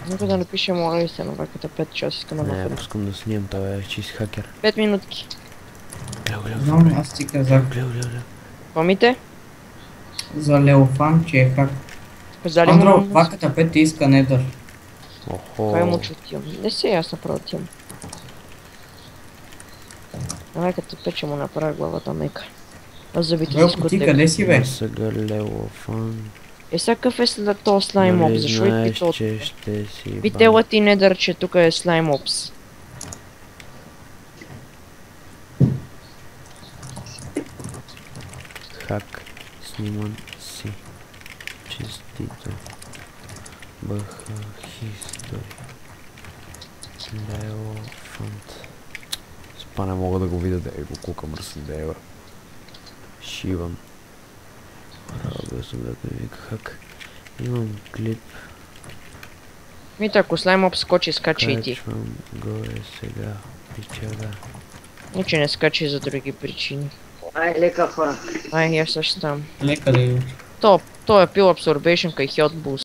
Нека да напишем моля ли се на ваката 5 часа искам да Не, направим. пускам да снимам, той е чист хакер. 5 минутки. Знам, аз ти казах Гледай. Помните? за Леофан, че е хак. Казали му Андро, на ваката 5 ти иска недър. Кой му Охо. че отивам? Не се, аз направо отивам. На ваката 5 ще му направя главата мека. А зъбите Велко, ти дискотека. къде си бе? Сега Леофан. Е, сега какъв е след този слайм опс? Нали Защо и знаеш, питал? че ще си Питела ти недър, че тук е слайм опс. хак сниман си. Честито. БХ хистори. Леофант. Спа не мога да го видя да го кукам разсъдева. Шивам. Радва съм да ми вика хак. Имам клип. Мита, ако слайм опс скочи, скачи и ти. Качвам горе сега. Пичага. Ниче не скачи за други причини. Ай, лека хора. Ай, я също там. Лека да То е пил абсорбейшн кай хелт буст.